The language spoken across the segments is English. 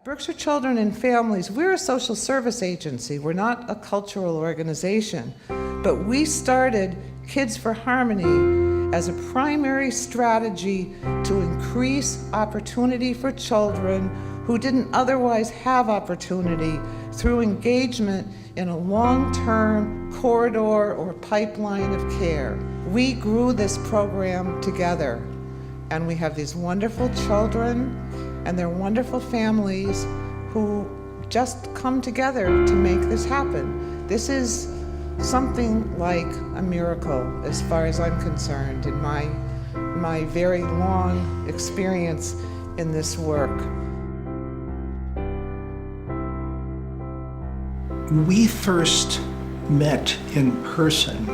Berkshire Children and Families, we're a social service agency. We're not a cultural organization, but we started Kids for Harmony as a primary strategy to increase opportunity for children who didn't otherwise have opportunity through engagement in a long-term corridor or pipeline of care. We grew this program together, and we have these wonderful children and their wonderful families who just come together to make this happen. This is something like a miracle as far as I'm concerned in my very long experience in this work. We first met in person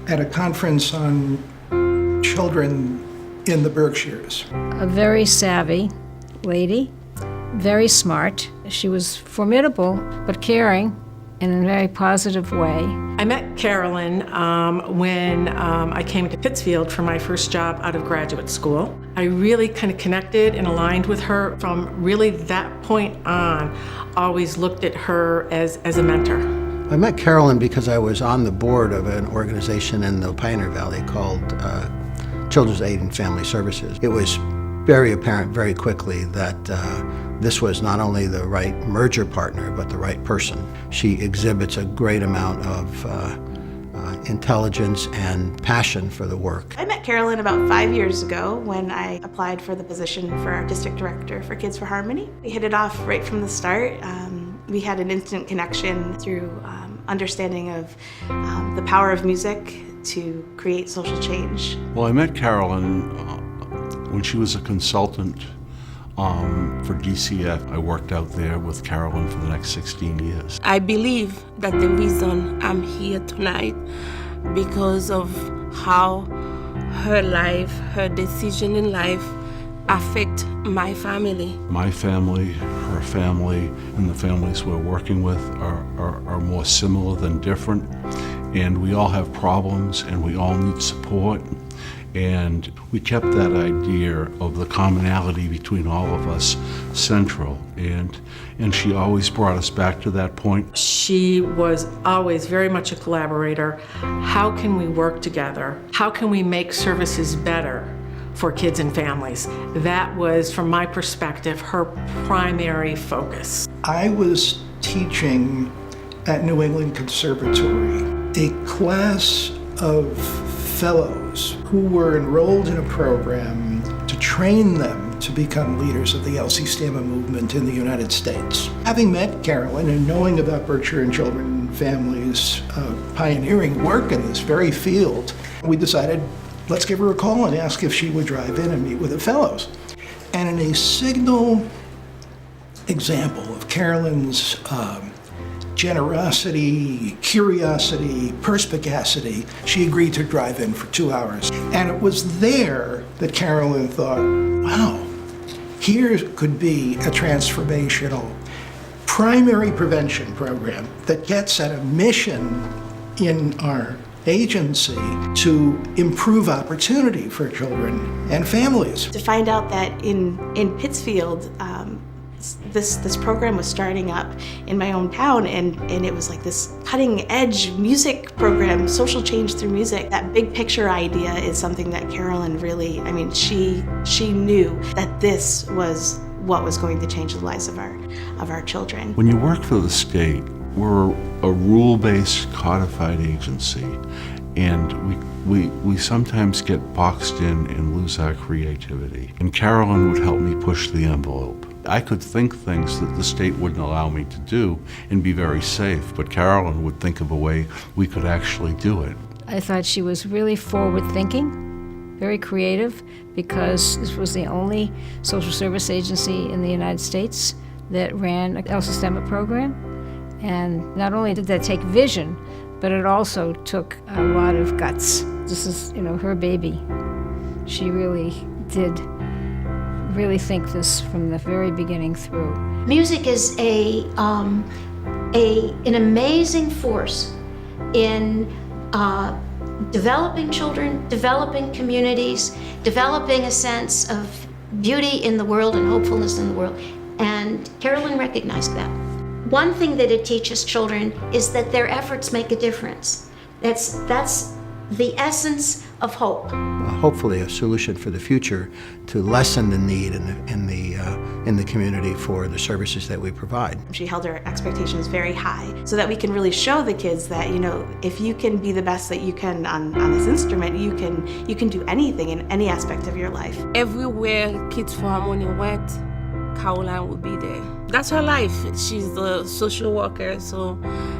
at a conference on children in the Berkshires. A very savvy lady, very smart. She was formidable, but caring in a very positive way. I met Carolyn when I came to Pittsfield for my first job out of graduate school. I really kind of connected and aligned with her from really that point on. Always looked at her as a mentor. I met Carolyn because I was on the board of an organization in the Pioneer Valley called Children's Aid and Family Services. It was very apparent very quickly that this was not only the right merger partner, but the right person. She exhibits a great amount of intelligence and passion for the work. I met Carolyn about 5 years ago when I applied for the position for our district director for Kids for Harmony. We hit it off right from the start. We had an instant connection through understanding of the power of music to create social change. Well, I met Carolyn when she was a consultant for DCF. I worked out there with Carolyn for the next 16 years. I believe that the reason I'm here tonight because of how her life, her decision in life affect my family. My family, her family, and the families we're working with are more similar than different. And we all have problems and we all need support. And we kept that idea of the commonality between all of us central. And she always brought us back to that point. She was always very much a collaborator. How can we work together? How can we make services better for kids and families? That was, from my perspective, her primary focus. I was teaching at New England Conservatory a class of fellows who were enrolled in a program to train them to become leaders of the Elsie Stammer movement in the United States. Having met Carolyn and knowing about Berkshire and Children and Families' pioneering work in this very field, we decided, let's give her a call and ask if she would drive in and meet with the fellows. And in a signal example of Carolyn's generosity, curiosity, perspicacity, she agreed to drive in for 2 hours. And it was there that Carolyn thought, wow, here could be a transformational primary prevention program that gets at a mission in our agency to improve opportunity for children and families. To find out that in Pittsfield, this program was starting up in my own town, and it was like this cutting edge music program, social change through music. That big picture idea is something that Carolyn really, she knew that this was what was going to change the lives of our children. When you work for the state, we're a rule-based codified agency, and we sometimes get boxed in and lose our creativity. And Carolyn would help me push the envelope. I could think things that the state wouldn't allow me to do and be very safe, but Carolyn would think of a way we could actually do it. I thought she was really forward-thinking, very creative, because this was the only social service agency in the United States that ran an Elsie Stammer program. And not only did that take vision, but it also took a lot of guts. This is, her baby. She really did think this from the very beginning through. Music is an amazing force in developing children, developing communities, developing a sense of beauty in the world and hopefulness in the world. And Carolyn recognized that. One thing that it teaches children is that their efforts make a difference. That's the essence of hope. Hopefully a solution for the future to lessen the need in the community for the services that we provide. She held her expectations very high so that we can really show the kids that, if you can be the best that you can on this instrument, you can do anything in any aspect of your life. Everywhere Kids for Harmony went, Caroline would be there. That's her life. She's a social worker, so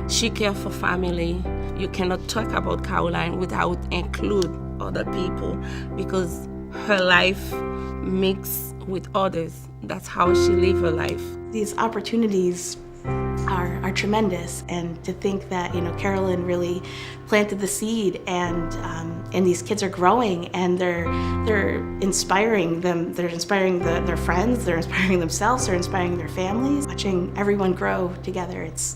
she cares for family. You cannot talk about Caroline without include other people because her life mixed with others. That's how she lived her life. These opportunities are tremendous, and to think that Carolyn really planted the seed, and these kids are growing, and they're inspiring them. They're inspiring their friends. They're inspiring themselves. They're inspiring their families. Watching everyone grow together, it's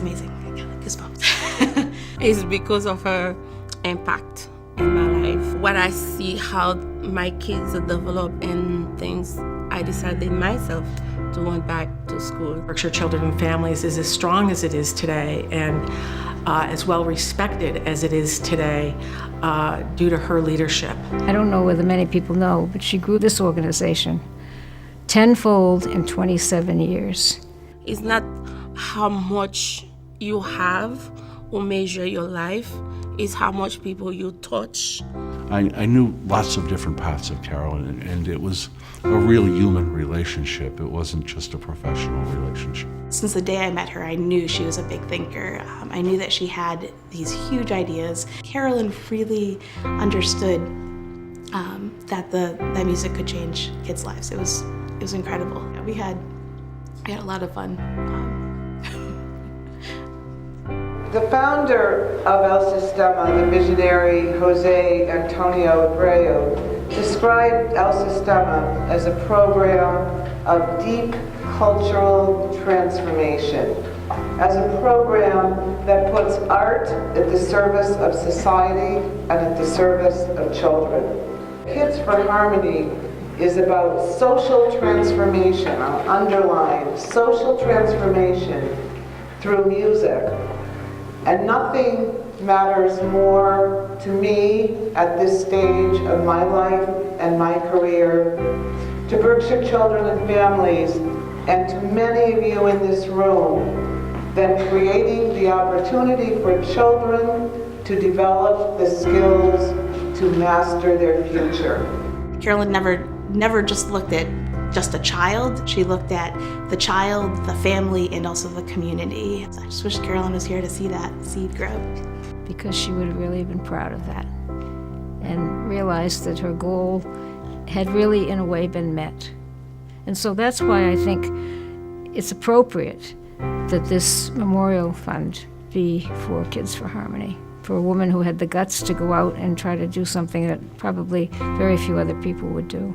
amazing. I got goosebumps. It's because of her impact in my life. When I see how my kids develop and things, I decided myself to went back to school. Berkshire Children and Families is as strong as it is today and as well respected as it is today due to her leadership. I don't know whether many people know, but she grew this organization tenfold in 27 years. It's not how much you have or measure your life, it's how much people you touch. I knew lots of different parts of Carolyn, and it was a real human relationship. It wasn't just a professional relationship. Since the day I met her, I knew she was a big thinker. I knew that she had these huge ideas. Carolyn really understood that music could change kids' lives. It was incredible. We had a lot of fun. The founder of El Sistema, the visionary Jose Antonio Abreu, described El Sistema as a program of deep cultural transformation, as a program that puts art at the service of society and at the service of children. Kids for Harmony is about social transformation, I'll underline, social transformation through music. And nothing matters more to me at this stage of my life and my career, to Berkshire Children and Families, and to many of you in this room, than creating the opportunity for children to develop the skills to master their future. Carolyn never just looked at just a child. She looked at the child, the family, and also the community. I just wish Carolyn was here to see that seed grow. Because she would have really been proud of that and realized that her goal had really, in a way, been met. And so that's why I think it's appropriate that this memorial fund be for Kids for Harmony, for a woman who had the guts to go out and try to do something that probably very few other people would do.